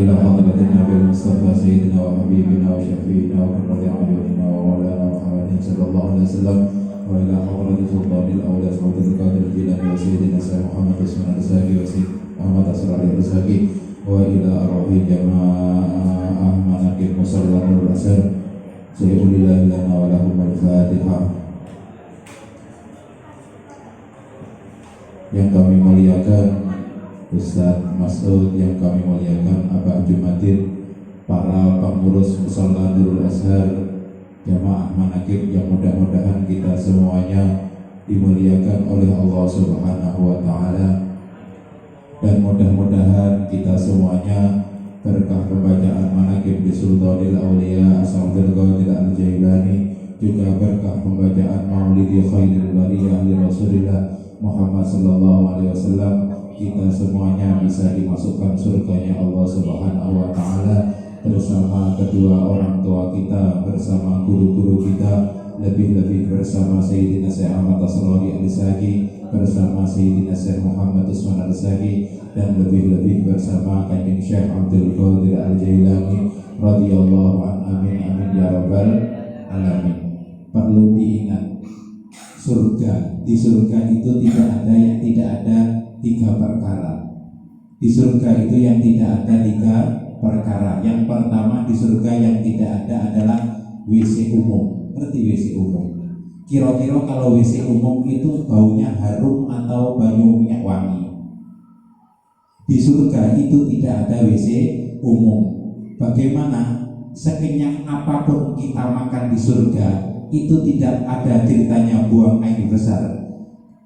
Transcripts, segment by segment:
إلى حضرة النبي المصطفى سيدنا وحبيبنا وشفيعنا وقرة أعيننا ومولانا محمد صلى الله عليه وسلم، وإلى حضرة سلطان الأولياء سعود القادر الجيلاني وسيدنا سيد محمد عثمان الرزاقي وسيد محمد أسرار الرزاقي، وإلى أرواح جماعة مناقب مصلى نور الأسر سيقول الله لنا ولهم الفاتحة. Yang kami muliakan Ustaz Mas'ud, yang kami muliakan Abah Jumadin, para pengurus Mushola Nurul Azhar, jamaah manakib yang mudah-mudahan kita semuanya dimuliakan oleh Allah Subhanahu wa Ta'ala, dan mudah-mudahan kita semuanya berkah pembacaan manakib di Sultanil Auliya Asy-Syaikh Qadir Al-Jailani, juga berkah pembacaan Maulidi Khairil Bariyah li Rasulillah Muhammad sallallahu alaihi wasallam, kita semuanya bisa dimasukkan surganya Allah Subhanahu wa Ta'ala bersama kedua orang tua kita, bersama guru-guru kita, lebih-lebih bersama Sayyidina Syekh Ahmad Asrari Al-Sagi, bersama Sayyidina Syekh Muhammad Usman Al-Sagi, dan lebih-lebih bersama Kanjeng Syekh Abdul Qadir Al-Jailani radhiyallahu anhu. Amin amin ya rabbal alamin. Perlu diingat, di surga itu tidak ada tiga perkara. Di surga itu yang tidak ada tiga perkara. Yang pertama, di surga yang tidak ada adalah WC umum. Ngerti WC umum? Kira-kira kalau WC umum itu baunya harum atau bau minyak wangi. Di surga itu tidak ada WC umum. Bagaimana sekenyang apapun kita makan di surga, itu tidak ada ceritanya buang air besar.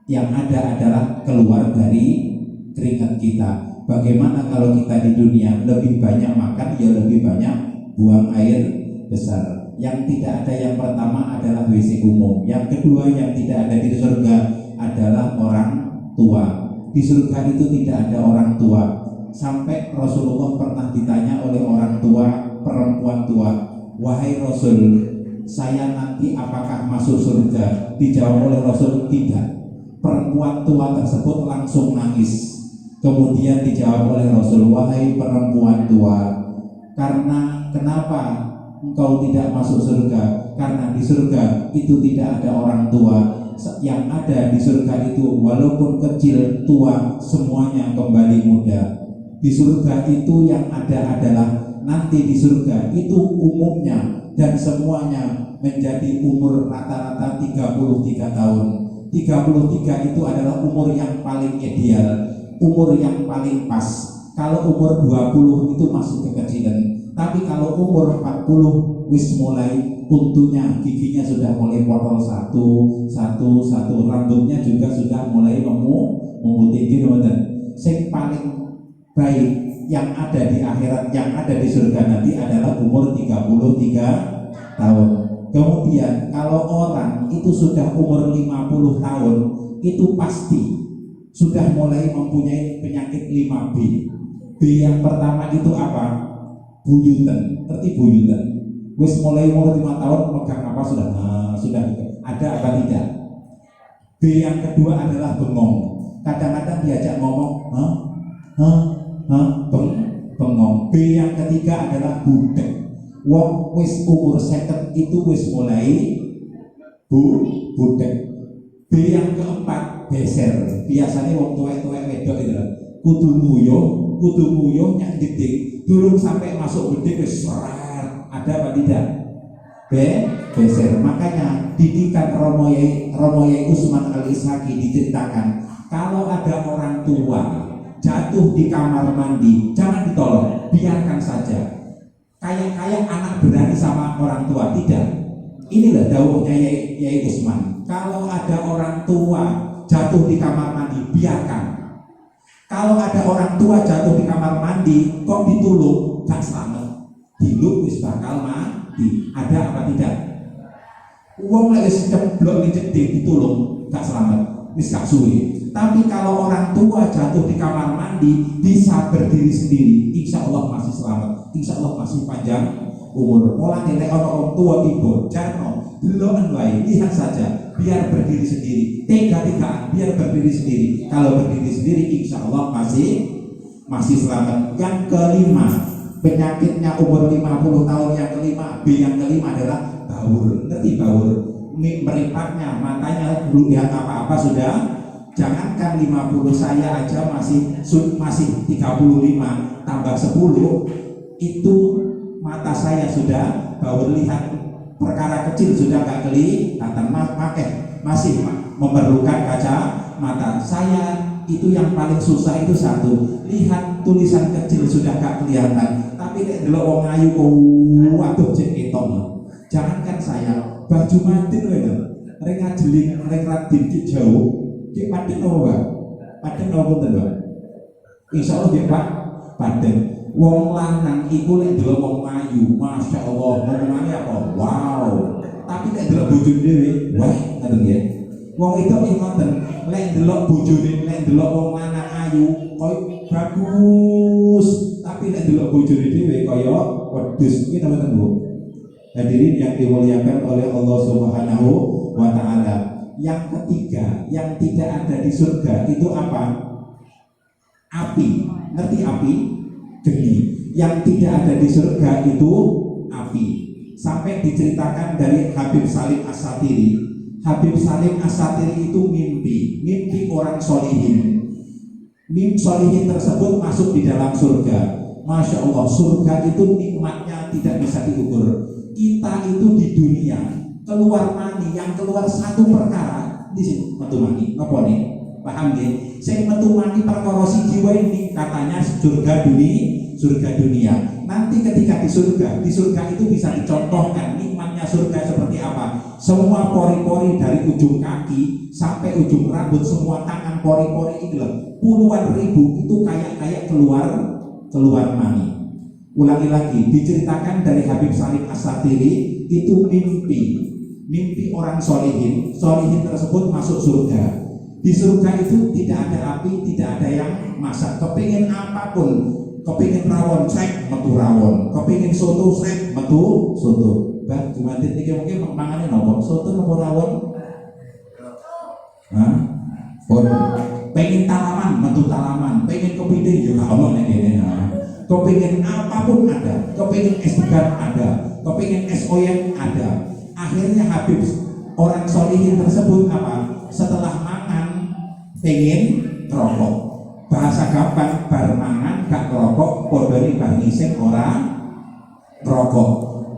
Yang ada adalah keluar dari keringat kita. Bagaimana kalau kita di dunia lebih banyak makan, ya lebih banyak buang air besar. Yang tidak ada yang pertama adalah WC umum. Yang kedua yang tidak ada di surga adalah orang tua. Di surga itu tidak ada orang tua. Sampai Rasulullah pernah ditanya oleh orang tua, perempuan tua, "Wahai Rasul, saya nanti apakah masuk surga?" Dijawab oleh Rasul, "Tidak." Perempuan tua tersebut langsung nangis. Kemudian dijawab oleh Rasul, "Wahai perempuan tua, karena kenapa engkau tidak masuk surga?" Karena di surga itu tidak ada orang tua. Yang ada di surga itu walaupun kecil, tua, semuanya kembali muda. Di surga itu yang ada adalah nanti di surga itu umumnya dan semuanya menjadi umur rata-rata 33 tahun. 33 itu adalah umur yang paling ideal, umur yang paling pas. Kalau umur 20 itu masih kekecilan, tapi kalau umur 40 wis mulai untunya, giginya sudah mulai potong satu, rambutnya juga sudah mulai memutih gitu. Yang paling baik yang ada di akhirat, yang ada di surga nanti adalah umur 33 tahun. Kemudian kalau orang itu sudah umur 50 tahun, itu pasti sudah mulai mempunyai penyakit 5B. B yang pertama itu apa? Buyutan. Ngerti buyutan? Wis mulai umur 5 tahun megang apa sudah ada apa tidak? B yang kedua adalah bengong. Kadang-kadang diajak ngomong bengong. B yang ketiga adalah budek. Wong wis umur 50 itu wis mulai budek. B yang keempat beser. Biasanya wong tuwek-tuwek wedok itu kudu nguyuh nyak gede. Durung sampai masuk gede wis serat. Ada apa tidak? Beser. Makanya didikan Romo Yai Usman Al-Ishaqi diceritakan, kalau ada orang tua jatuh di kamar mandi, jangan ditolong, biarkan saja. Kayak anak berani sama orang tua, tidak. Inilah dawuhnya Yai Usman. Kalau ada orang tua jatuh di kamar mandi, biarkan. Kalau ada orang tua jatuh di kamar mandi, kok ditulung, gak selamat. Diluk wis bakal mati. Ada apa tidak? Uang lagi ceblok dijeding ditulung, gak selamat. Wis gak suwe. Tapi kalau orang tua jatuh di kamar mandi bisa berdiri sendiri, insya Allah masih selamat, insya Allah masih panjang umur. Mulane nek ana orang tua tiba, jarno, deloken wae, lihat saja, biar berdiri sendiri. Tega-tegaan, biar berdiri sendiri. Kalau berdiri sendiri, insya Allah masih selamat. Yang kelima, penyakitnya umur 50 tahun yang kelima. B yang kelima adalah baur. Ngerti baur? Meripatnya, matanya belum lihat apa-apa sudah. Jangankan 50, saya aja masih 35 tambah 10 itu mata saya sudah baur, lihat perkara kecil sudah gak kelihatan, masih memerlukan kaca mata. Saya itu yang paling susah itu satu, lihat tulisan kecil sudah gak kelihatan. Tapi nek delok wong ayu waduh cek keton. Jangankan saya, baju matin lho, rek ngajeling, rek radin ki jauh. Ki paden apa, Pak? Paden apa punten, Pak? Insyaallah nggih, Pak. Paden. Wong lanang iku lek delok wong ayu, masyaallah, ngomongane apa? Wow. Tapi lek delok bojone dhewe, wah, ngoten nggih. Wong itu ki ngoten, lek delok bojone, lek delok wong lanang ayu, koyo bagus. Tapi lek delok bojone dhewe kaya wedhus. Iki teman-teman, Bu. Hadirin yang dimuliakan oleh Allah Subhanahu wa taala. Yang ketiga, yang tidak ada di surga itu apa? Api. Ngerti api? Geni. Yang tidak ada di surga itu api. Sampai diceritakan dari Habib Salim As-Satiri. Habib Salim As-Satiri itu mimpi orang solihin. Mimpi solihin tersebut masuk di dalam surga. Masya Allah, surga itu nikmatnya tidak bisa diukur. Kita itu di dunia keluar mani, yang keluar satu perkara di sini metu mani, apa nih? Paham nggih? Sing metu mani perkara siji wae ini katanya surga dunia. Nanti ketika di surga itu bisa dicontohkan nikmatnya surga seperti apa. Semua pori-pori dari ujung kaki sampai ujung rambut, semua tangan pori-pori itu puluhan ribu itu kayak keluar mani. Ulangi lagi, diceritakan dari Habib Salim As-Satiri itu mimpi orang solihin tersebut masuk surga. Di surga itu tidak ada api, tidak ada yang masak. Kepingin apapun, kepingin rawon srek metu rawon, kepingin soto srek metu soto. Bah, cuma ini mungkin mangane nopo soto nopo rawon? Hah? Pengen talaman metu talaman, pengen kepiting juga ono nek kene. Kepingin apapun ada, kepingin es degan ada, kepingin es oyen ada. Akhirnya Habib orang solihin tersebut apa? Setelah makan pengen rokok. Bahasa gampang, bar mangan gak rokok, podoni bar ngising orang rokok.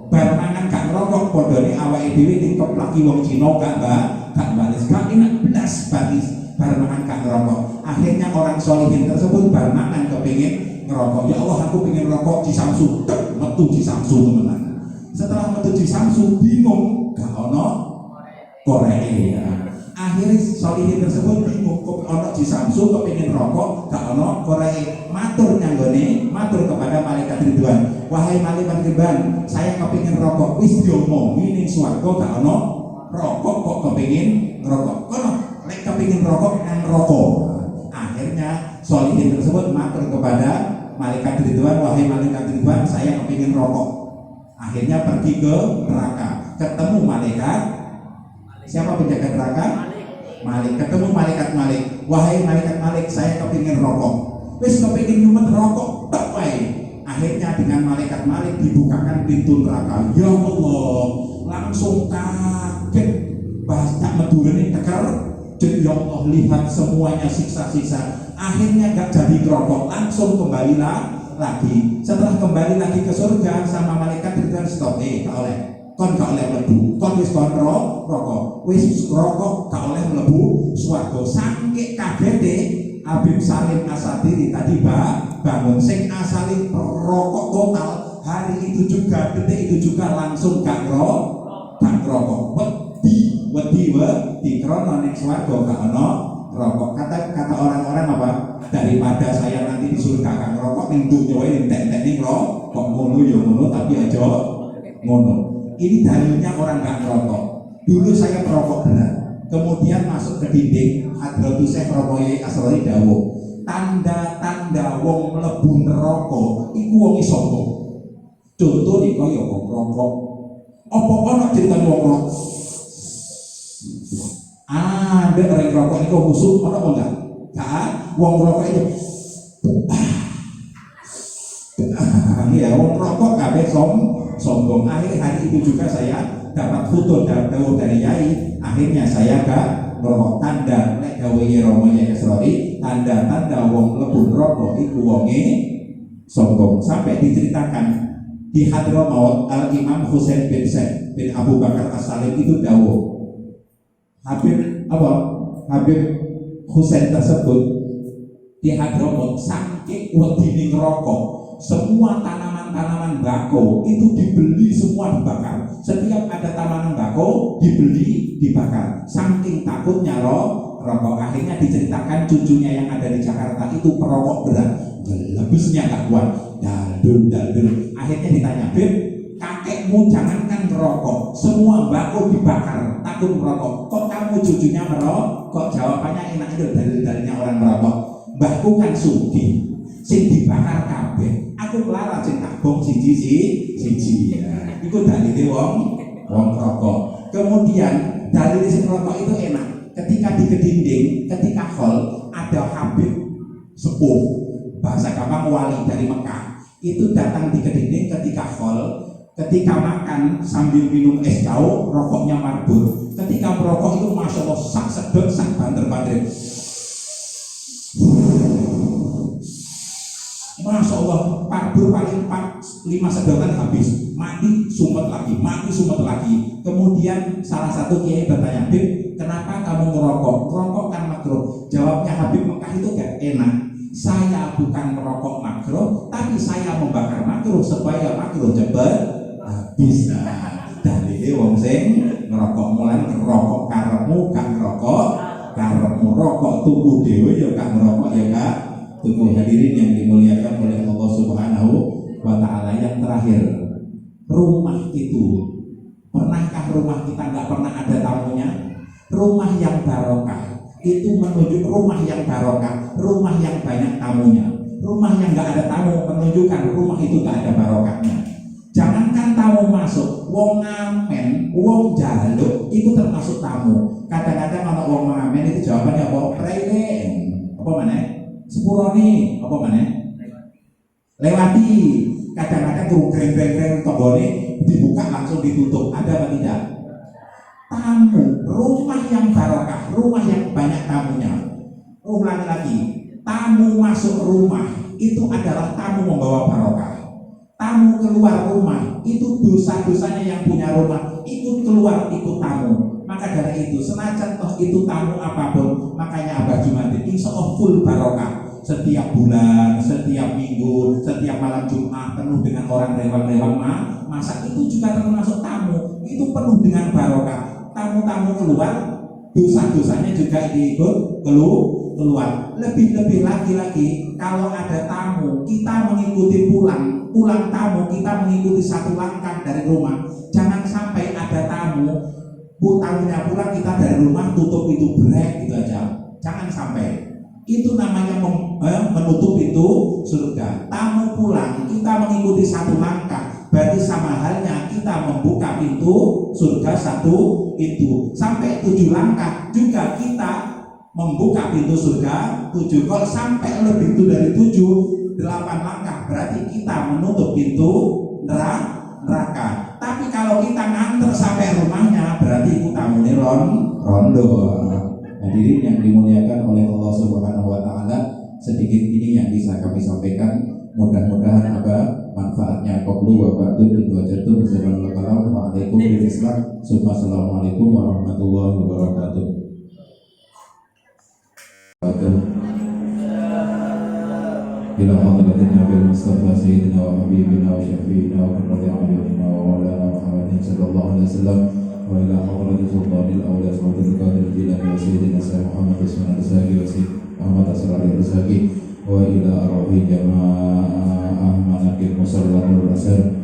Bar mangan gak rokok, podoni awake dhewe dikeplaki wong Cina gak balis, gak enak belas bar mangan gak rokok. Akhirnya orang solihin tersebut bar mangan kepingin ngerokok. Ya Allah, aku pengen rokok di Samsu, metu di Samsu teman. Setelah metu di Samsu bingung, gak ono Korea. Akhirnya solihin tersebut bingung, kok ono di Samsu kepingin rokok, gak ono Korea. Matur kepada malaikat Ridwan, wahai malaikat Ridwan, saya kepingin rokok. Wis diomongi ning swarga gak ono rokok, kok kepingin ngerokok. Kono lek kepingin rokok nang rokok. Akhirnya solihin tersebut matur kepada malaikat Ridwan, wahai malaikat Ridwan, saya kepingin rokok. Akhirnya pergi ke neraka, ketemu malaikat. Siapa penjaga neraka? Malik. Ketemu malaikat Malik, wahai malaikat Malik, saya kepingin rokok. Wis kepingin nyumet rokok, tak wae. Akhirnya dengan malaikat Malik dibukakan pintu neraka. Ya Allah, langsung kaget. Banyak medurene teker. Jadi ya Allah, lihat semuanya siksa-siksa. Akhirnya gak jadi rokok, langsung kembali lagi. Setelah kembali lagi ke surga sama malaikat Ridwan, stop, gak oleh. Kon gak oleh mlebu. Kon wis kon rokok. Wis rokok gak oleh mlebu swarga. Saking kagete Habib Salim As-Satiri tadi bangun sing asali rokok total, hari itu juga, detik itu juga langsung gak rokok. Wedi krono ning swarga gak ono rokok. Kata orang-orang apa? Daripada saya nanti di surga gak ngerokok ning dunya wae entek-entek ning rokok ngono ya ngono, tapi aja ngono. Ini dalilnya orang gak ngerokok. Dulu saya perokok berat, kemudian masuk ke dinding Hadratus Syekh Romoye Asrori dawuh, tanda-tanda wong mlebu neraka iku wong sombong. Contoh nih kaya wong rokok. Apa ana cerita wong rokok? Ada orang rokok itu musuh, ada apa enggak? Wong rokok itu Ya, wong rokok kabeh sombong. Akhirnya hari itu juga saya dapat foto dari Yai. Akhirnya saya gak merokok. Tanda lek gawe Romo Yai Esrori, tanda-tanda wong lebur rokok iku wonge sombong. Sampai diceritakan di Hadramaut Al Imam Husain bin Zaid bin Abu Bakar As-Salim itu dawuh, Habib Husain tersebut di Hadramaut saking wedine ngerokok, semua tanaman-tanaman bako itu dibeli, semua dibakar. Setiap ada tanaman bako dibeli, dibakar. Saking takutnya rokok. Akhirnya diceritakan cucunya yang ada di Jakarta itu perokok berat, lebihnya gak kuat, daldul. Akhirnya ditanya, Beb, kakekmu jangankan merokok, semua bako dibakar, takut merokok. Kok kamu cucunya merokok? Kok jawabannya enak itu dalil-dalilnya orang merokok. Mbahku kan sugih, sing dibakar kabeh. Aku melarang sing tak bong siji. Ya, iku dalile wong rokok. Kemudian dalil sing rokok itu enak. Ketika di kedinding, ketika hall ada Habib sepuh, bahasa gampang wali dari Mekah, itu datang di kedinding ketika hall, ketika makan sambil minum es daun, rokoknya marbur. Ketika merokok itu masya Allah sak sedot sak banter-banter. Masya Allah, parbur paling 4-5 sedotan habis, mati sumet lagi. Kemudian salah satu kiai bertanya, Bib, kenapa kamu merokok? Merokok kan makruh. Jawabnya Habib Mekah itu gak enak. Saya bukan merokok makruh, tapi saya membakar makruh supaya makruh cepat habis. Dari wong sing ngerokok, mulai ngerokok karepmu gak ngerokok, karepmu rokok tuku dhewe ya gak ngerokok ya gak tuku. Hadirin yang dimuliakan oleh Allah Subhanahu wa Ta'ala, yang terakhir, rumah itu, pernahkah rumah kita nggak pernah ada tamunya? Rumah yang barokah itu menunjuk rumah yang barokah, rumah yang banyak tamunya. Rumah yang nggak ada tamu menunjukkan rumah itu nggak ada barokahnya. Jangankan tamu masuk, wong ngamen, wong jaluk itu termasuk tamu. Kadang-kadang kalau wong ngamen itu jawabannya apa? Prelen, apa mana? Sepuroni, apa mana? Lewati. Kadang-kadang greng-greng tonggone dibuka langsung ditutup. Ada apa tidak? Tamu, rumah yang barokah, rumah yang banyak tamunya. Ulangi lagi, tamu masuk rumah itu adalah tamu membawa barokah. Tamu keluar rumah itu dosa-dosanya yang punya rumah ikut keluar, ikut tamu. Maka dari itu, senajan toh itu tamu apapun, makanya Abah Jumadin insya Allah full barokah. Setiap bulan, setiap minggu, setiap malam Jumat penuh dengan orang rewel-rewel masa itu juga termasuk tamu. Itu penuh dengan barokah. Tamu-tamu keluar, dosa-dosanya juga ikut keluar. Lebih-lebih lagi kalau ada tamu, kita mengikuti pulang tamu, kita mengikuti satu langkah dari rumah. Jangan sampai ada tamunya pulang, kita dari rumah tutup itu brek gitu aja. Jangan sampai. Itu namanya menutup pintu surga. Tamu pulang, kita mengikuti satu langkah, berarti sama halnya kita membuka pintu surga satu pintu. Sampai 7 langkah juga kita membuka pintu surga 7. Kalau sampai lebih itu dari 7, 8 langkah berarti kita menutup pintu neraka. Tapi kalau kita nganter sampai rumahnya, berarti itu tamu rondo. Hadirin yang dimuliakan oleh Allah Subhanahu wa Ta'ala, sedikit ini yang bisa kami sampaikan. Mudah-mudahan ada manfaatnya. Qablu wa ba'du in wajadtum Assalamualaikum warahmatullahi wabarakatuh. Ila hadratin Nabi Mustafa Sayyidina wa Habibina wa Syafi'ina wa Qurrati a'yunina wa maulana Muhammadin sallallahu alaihi wasallam wa ila hadratin Sultanil Awliya Sultanil Qadir Jilani wa Sayyidina Sayyid Muhammad Ismail Rizaki wa Sayyid Ahmad Asrari Rizaki wa ila arwahi jamaah manakib musallatul asar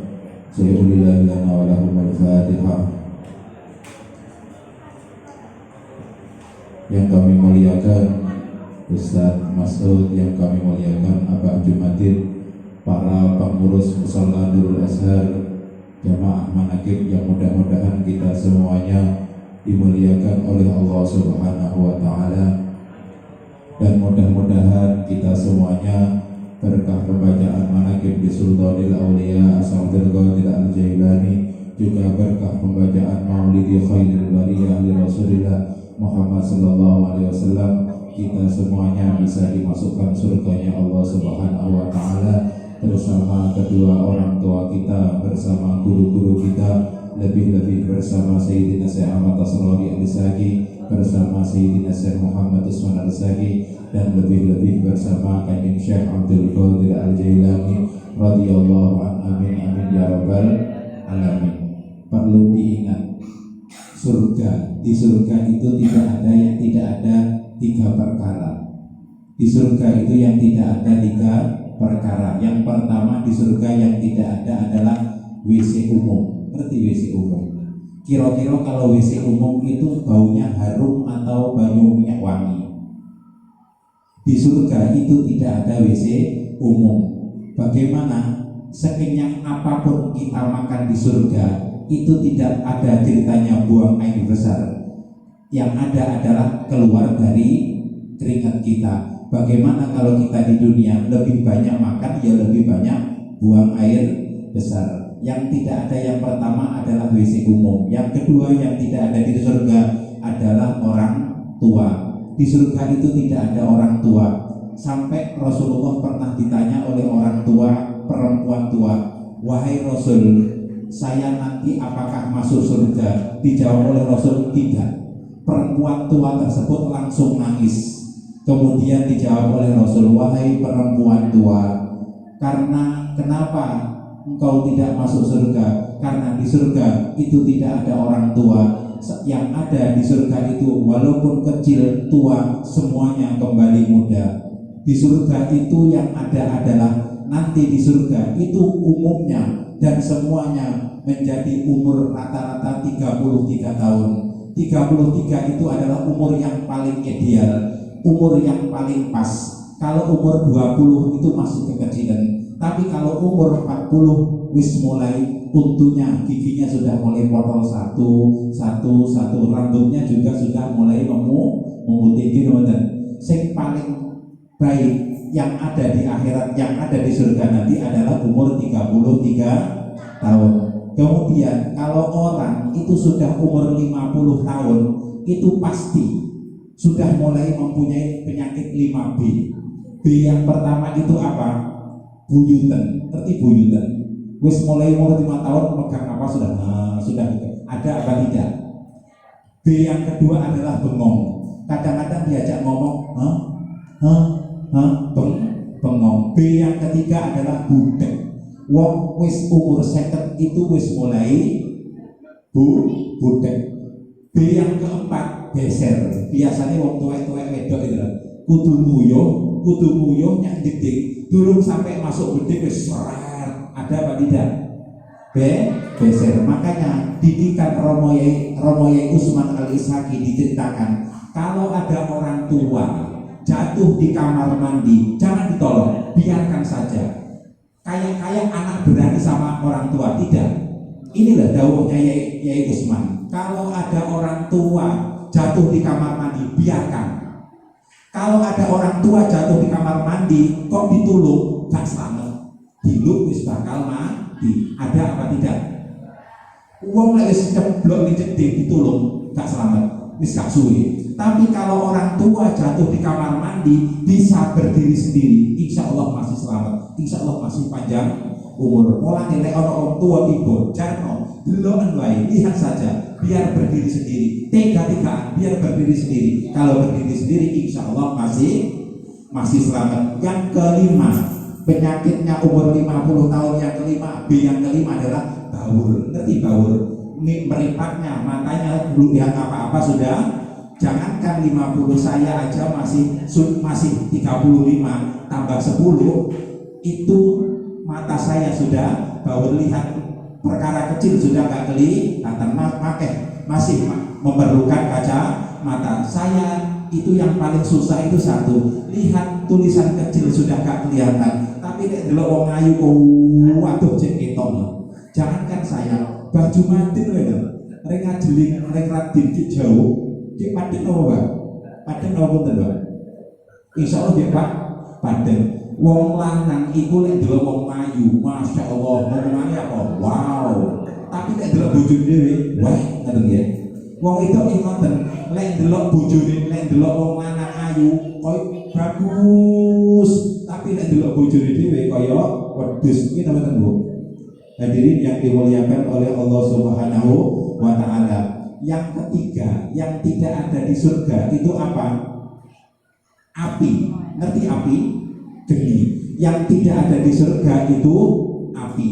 sayyulillahi lana wa lahum al-fatihah. Yang kami muliakan Ustaz Mas'ud, yang kami muliakan Abah Jumadin, para pengurus Musalla Nurul Azhar, jamaah manakib yang mudah-mudahan kita semuanya dimuliakan oleh Allah Subhanahu wa Ta'ala, dan mudah-mudahan kita semuanya berkah pembacaan manakib di seluruh Sultanil Aulia Syekh Qadir Al-Jailani, juga berkah pembacaan Maulidi Khairil Bariyah li Rasulillah Muhammad sallallahu alaihi wasallam, kita semuanya bisa dimasukkan surganya Allah Subhanahu wa taala bersama kedua orang tua kita, bersama guru-guru kita, lebih-lebih bersama Sayyidina Syekh Ahmad Tasrawi Al-Sagi, bersama Sayyidina Syekh Muhammad Usman Al-Sagi, dan lebih-lebih bersama Kanjeng Syekh Abdul Qadir Al-Jailani radhiyallahu anhu. Amin amin ya rabbal alamin. Perlu diingat, di surga itu tidak ada yang tidak ada tiga perkara. Di surga itu yang tidak ada tiga perkara. Yang pertama, di surga yang tidak ada adalah WC umum. Ngerti WC umum? Kira-kira kalau WC umum itu baunya harum atau bau minyak wangi? Di surga itu tidak ada WC umum. Bagaimana sekenyang apapun kita makan di surga, itu tidak ada ceritanya buang air besar. Yang ada adalah keluar dari keringat kita. Bagaimana kalau kita di dunia lebih banyak makan, ya lebih banyak buang air besar. Yang tidak ada yang pertama adalah WC umum. Yang kedua yang tidak ada di surga adalah orang tua. Di surga itu tidak ada orang tua. Sampai Rasulullah pernah ditanya oleh orang tua, perempuan tua, "Wahai Rasul, saya nanti apakah masuk surga?" Dijawab oleh Rasul, "Tidak." Perempuan tua tersebut langsung nangis. Kemudian dijawab oleh Rasul, "Wahai perempuan tua, karena kenapa engkau tidak masuk surga?" Karena di surga itu tidak ada orang tua. Yang ada di surga itu walaupun kecil, tua, semuanya kembali muda. Di surga itu yang ada adalah nanti di surga itu umumnya dan semuanya menjadi umur rata-rata 33 tahun. 33 itu adalah umur yang paling ideal, umur yang paling pas. Kalau umur 20 itu masih kekecilan, tapi kalau umur 40 wis mulai untunya, giginya sudah mulai potong satu, rambutnya juga sudah mulai memutih. Dan yang paling baik yang ada di akhirat, yang ada di surga nanti adalah umur 33 tahun. Kemudian kalau orang itu sudah umur 50 tahun, itu pasti sudah mulai mempunyai penyakit 5B. B yang pertama itu apa? Buyutan. Ngerti buyutan? Wis mulai umur 5 tahun megang apa sudah ada apa tidak? B yang kedua adalah bengong. Kadang-kadang diajak ngomong, bengong. B yang ketiga adalah budek. Wong wis umur 50 itu wis mulai budek. B yang keempat beser. Biasanya wong tuwek-tuwek wedok itu kudu nguyuh nyak didik. Durung sampai masuk bedek wis serar. Ada apa tidak? Beser. Makanya didikan Romo Yai Usman Al-Ishaqi diceritakan, kalau ada orang tua jatuh di kamar mandi, jangan ditolong, biarkan saja. Kayak anak berani sama orang tua, tidak. Inilah dawuhnya Yai Usman. Kalau ada orang tua jatuh di kamar mandi, biarkan. Kalau ada orang tua jatuh di kamar mandi, kok ditulung, gak selamat. Diluk wis bakal mati. Ada apa tidak? Wong lek wis ceblok dicedhik ditulung, gak selamat. Wis gak suwi. Tapi kalau orang tua jatuh di kamar mandi bisa berdiri sendiri, insya Allah masih selamat, insya Allah masih panjang umur. Pola nilai orang tua ibu jarno deloken wae, lihat saja, biar berdiri sendiri. Tiga-tigaan biar berdiri sendiri. Kalau berdiri sendiri insya Allah masih selamat. Yang kelima, penyakitnya umur 50 tahun yang kelima, B yang kelima adalah bawur. Ngerti bawur? Meripatnya, matanya belum lihat apa-apa sudah. Jangankan 50, saya aja masih 35 tambah 10 itu mata saya sudah bawur, lihat perkara kecil sudah gak kelihatan, masih memerlukan kaca mata. Saya itu yang paling susah itu satu, lihat tulisan kecil sudah gak kelihatan. Tapi nek delok wong ayu waduh cek ketok. Jangankan saya, baju mantin lho, rek ngajeling, rek radin jauh. Cek paden apa, Pak? Paden apa bener, Pak? Insya Allah dia Pak paden. Wong lanang iku lek delok wong ayu, Masya Allah, ngomongane apa? Wow. Tapi lek delok bojone dhewe, wah, ngoten ya. Wong itu ngoten, lek delok bojone, lek delok wong lanang ayu, koyo bagus. Tapi lek delok bojone dhewe kaya wedhus. Iki namanya Bu. Hadirin yang dimuliakan oleh Allah Subhanahu wa taala. Yang ketiga, yang tidak ada di surga itu apa? Api. Ngerti api? Geni. Yang tidak ada di surga itu api.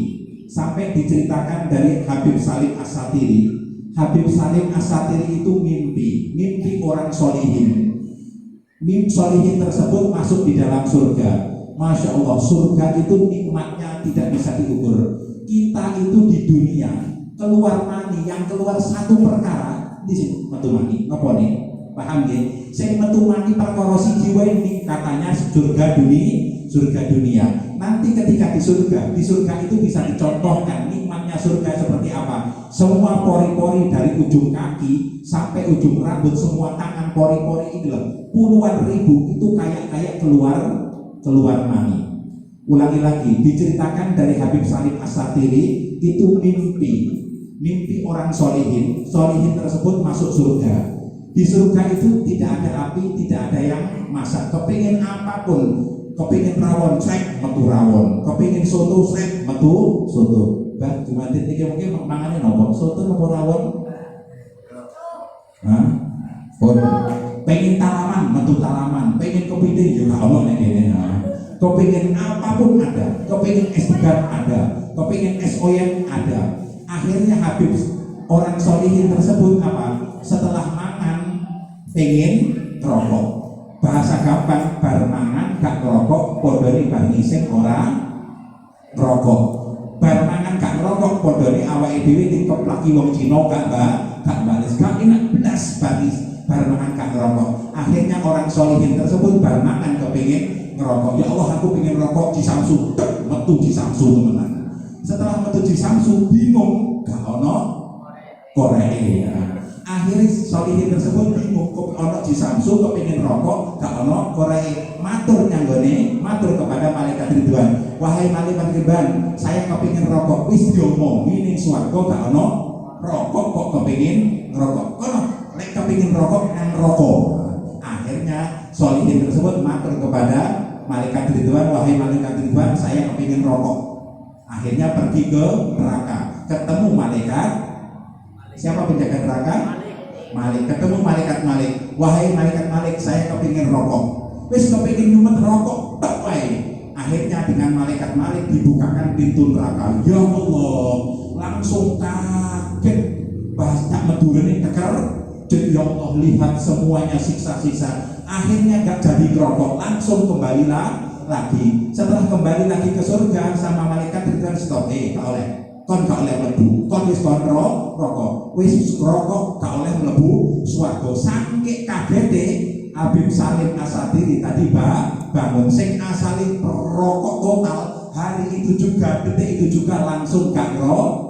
Sampai diceritakan dari Habib Salim As-Satiri. Habib Salim As-Satiri itu mimpi orang solihin. Mimpi solihin tersebut masuk di dalam surga. Masya Allah, surga itu nikmatnya tidak bisa diukur. Kita itu di dunia keluar mani, yang keluar satu perkara di sini metu mani, apa nih? Paham ya? Saya metu mani perkara siji wae ini katanya surga dunia. Nanti ketika di surga itu bisa dicontohkan nikmatnya surga seperti apa. Semua pori-pori dari ujung kaki sampai ujung rambut, semua tangan pori-pori itu puluhan ribu itu kayak keluar mani. Ulangi lagi, diceritakan dari Habib Salim As-Satiri itu mimpi orang solihin tersebut masuk surga. Di surga itu tidak ada api, tidak ada yang masak. Kepingin apapun, kepingin rawon srek metu rawon, kepingin soto srek metu soto. Bang cuma ini mungkin mangannya nopo soto nopo rawon. Hah? Pengen tanaman metu tanaman, pengen kepiting juga Allah nek kene. Kepingin apapun ada, kepingin es degan ada, kepingin es oyen ada. Akhirnya Habib orang solihin tersebut apa? Setelah makan pengen rokok. Bahasa gampang, bar mangan gak ngerokok, podoni bar ngising orang rokok. Bar mangan gak ngerokok, podoni awake dhewe dikeplaki wong Cina gak balis, gak enak belas balis. Bar mangan gak ngerokok. Akhirnya orang solihin tersebut bar mangan kepingin ngerokok. Ya Allah, aku pengen rokok di Samsu, metu di Samsu temenan. Setelah metu di Samsu bingung, gak ono Korea. Akhirnya solihin tersebut bingung, kok ono di Samsu kok pengen rokok, gak ono Korea. Matur kepada malaikat Ridwan, wahai malaikat Ridwan, saya kepingin rokok. Wis diomongi ning swarga gak ono rokok kok kepingin ngerokok. Kono nek kepingin rokok nang rokok. Akhirnya solihin tersebut matur kepada malaikat Ridwan, wahai malaikat Ridwan, saya kepingin rokok. Akhirnya pergi ke neraka, ketemu malaikat. Siapa penjaga neraka? Malik. Ketemu malaikat Malik, wahai malaikat Malik, saya kepingin rokok. Wis kepingin nyumet rokok, tak wae. Akhirnya dengan malaikat Malik dibukakan pintu neraka. Ya Allah, langsung kaget. Bahasa medurene teker. Jadi ya Allah, lihat semuanya siksa-siksa. Akhirnya gak jadi rokok, langsung kembali lagi. Setelah kembali lagi ke surga sama malaikat Ridwan, stop, gak oleh. Kon gak oleh mlebu, kon wis kon rokok, wis rokok gak oleh mlebu swarga. Saking kagete Habib Salim As-Satiri tadi bangun sing asali rokok total hari itu juga, detik itu juga langsung gak rokok.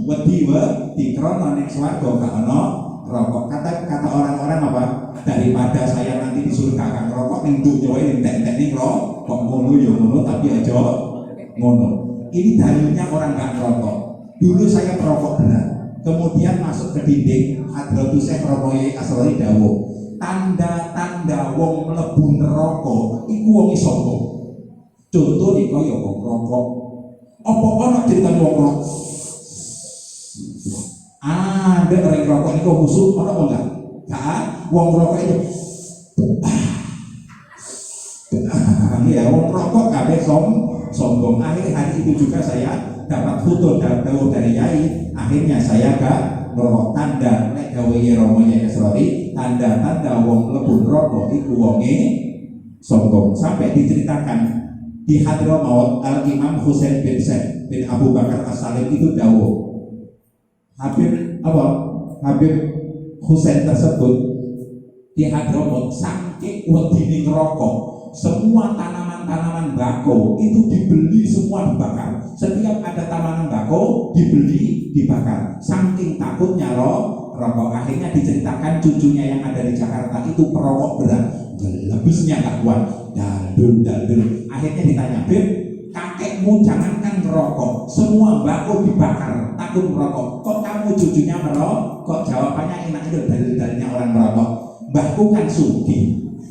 Wedi krono ning swarga gak ono rokok. Kata orang-orang apa? Daripada saya nanti di surga gak rokok ning dunya wae entek-entek ning rokok ngono ya ngono, tapi aja ngono. Ini dalilnya orang gak ngerokok. Dulu saya perokok berat, kemudian masuk ke dinding Hadratus Syekh Romoye Asrori dawuh, tanda-tanda wong mlebu neraka iku wong sombong. Contoh nih kaya wong rokok. Apa ana ceritane wong rokok? Ada orang rokok niku musuh ana apa enggak? Gak, wong rokok itu. Ya, wong rokok kabeh sombong. Akhir hari itu juga saya dapat foto dari Yai. Akhirnya saya gak merokok. Tanda nek gawe Romonya Esrori, tanda-tanda wong mlebu neraka iku wonge sombong. Sampai diceritakan di Hadramaut Al Imam Husain bin Zaid bin Abu Bakar As-Salim itu dawuh, Habib Husain tersebut di Hadramaut saking wedine neraka, semua tanaman-tanaman bako itu dibeli, semua dibakar. Setiap ada tanaman bako dibeli, dibakar. Saking takutnya rokok. Akhirnya diceritakan cucunya yang ada di Jakarta itu perokok berat, lebihnya nggak kuat, daldul. Akhirnya ditanya, Beb, kakekmu jangankan merokok, semua mbakku dibakar, takut merokok. Kok kamu cucunya merokok? Kok jawabannya enak itu dalil-dalilnya orang merokok. Mbahku kan sugih,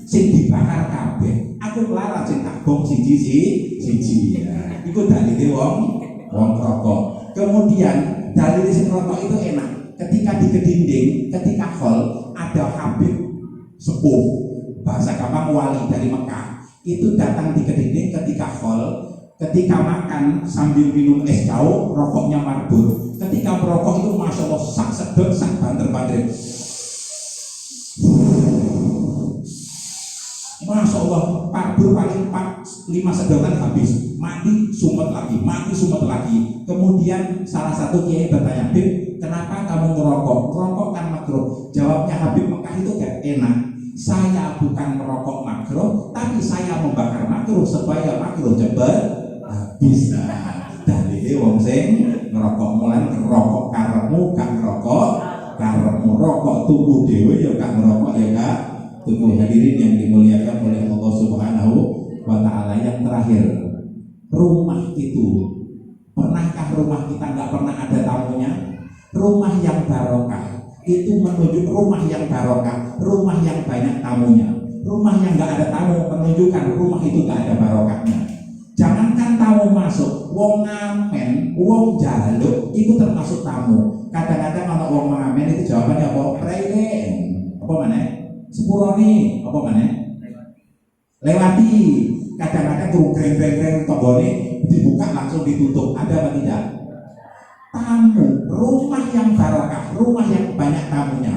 sing dibakar kabeh. Aku kelara sing tak bong siji. Nah, iku dalile wong rokok. Kemudian dalil sing rokok itu enak. Ketika di kedinding, ketika hall ada Habib sepuh, bahasa gampang wali dari Mekah, itu datang di kedinding ketika hall. Ketika makan sambil minum es daun, rokoknya marbut. Ketika merokok itu masya Allah sak sedot sak banter. Masya Allah, parbur paling 4-5 sedotan habis, mati sumet lagi. Kemudian salah satu kiai bertanya, Bib, kenapa kamu merokok? Merokok kan makruh. Jawabnya Habib Mekah itu gak enak. Saya bukan merokok makruh, tapi saya membakar makruh supaya makruh cepat habis. Nah, dalile wong sing ngerokok mulai ngerokok karepmu gak ngerokok karepmu, rokok tubuh dhewe ya gak ngerokok ya gak tubuh. Hadirin yang dimuliakan oleh Allah Subhanahu wa taala, yang terakhir, rumah itu, pernahkah rumah kita nggak pernah ada tamunya? Rumah yang barokah itu menunjuk rumah yang barokah, rumah yang banyak tamunya. Rumah yang nggak ada tamu menunjukkan rumah itu nggak ada barokahnya. Jangankan tamu masuk, wong ngamen, wong jaluk itu termasuk tamu. Kadang-kadang kalau wong ngamen itu jawabannya apa? Preile, apa mana? Sepuroni, apa mana? Lewati. Kadang-kadang kurung greng tombone dibuka langsung ditutup. Ada apa tidak? Tamu, rumah yang barokah, rumah yang banyak tamunya.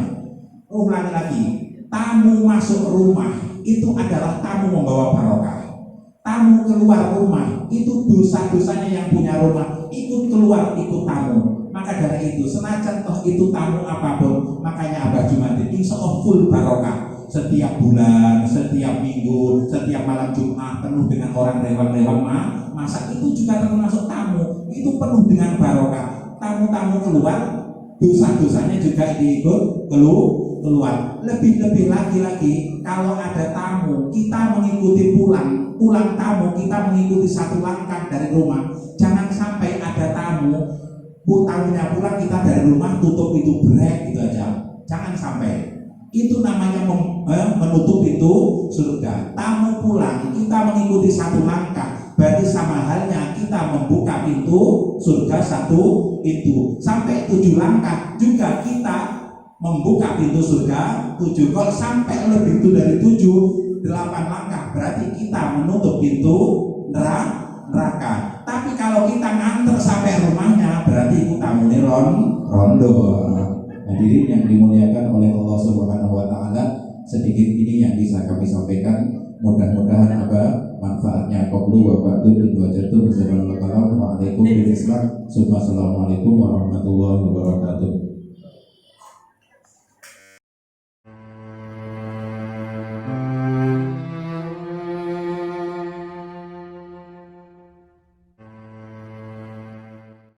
Ulangi lagi, tamu masuk rumah itu adalah tamu membawa barokah. Tamu keluar rumah itu dosa-dosanya yang punya rumah ikut keluar, ikut tamu. Maka dari itu, senajan toh itu tamu apapun, makanya Abah Jumadin insya Allah full barokah. Setiap bulan, setiap minggu, setiap malam Jumat penuh dengan orang rewang-rewang masak, itu juga termasuk tamu. Itu penuh dengan barokah. Tamu-tamu keluar, dosa-dosanya juga ikut keluar. Lebih-lebih lagi kalau ada tamu, kita mengikuti pulang tamu, kita mengikuti satu langkah dari rumah. Jangan sampai ada tamunya pulang, kita dari rumah tutup itu brek gitu aja. Jangan sampai. Itu namanya menutup pintu surga. Tamu pulang, kita mengikuti satu langkah, berarti sama halnya kita membuka pintu surga satu pintu. Sampai 7 langkah juga kita membuka pintu surga 7. Kalau sampai lebih itu dari 7, 8 langkah berarti kita menutup pintu neraka. Tapi kalau kita nganter sampai rumahnya berarti itu tamunya rondo. Hadirin yang dimuliakan oleh Allah Subhanahu wa taala, sedikit ini yang bisa kami sampaikan. Mudah-mudahan apa manfaatnya qablu wa ba'du in wajadtum. Assalamualaikum warahmatullahi wabarakatuh.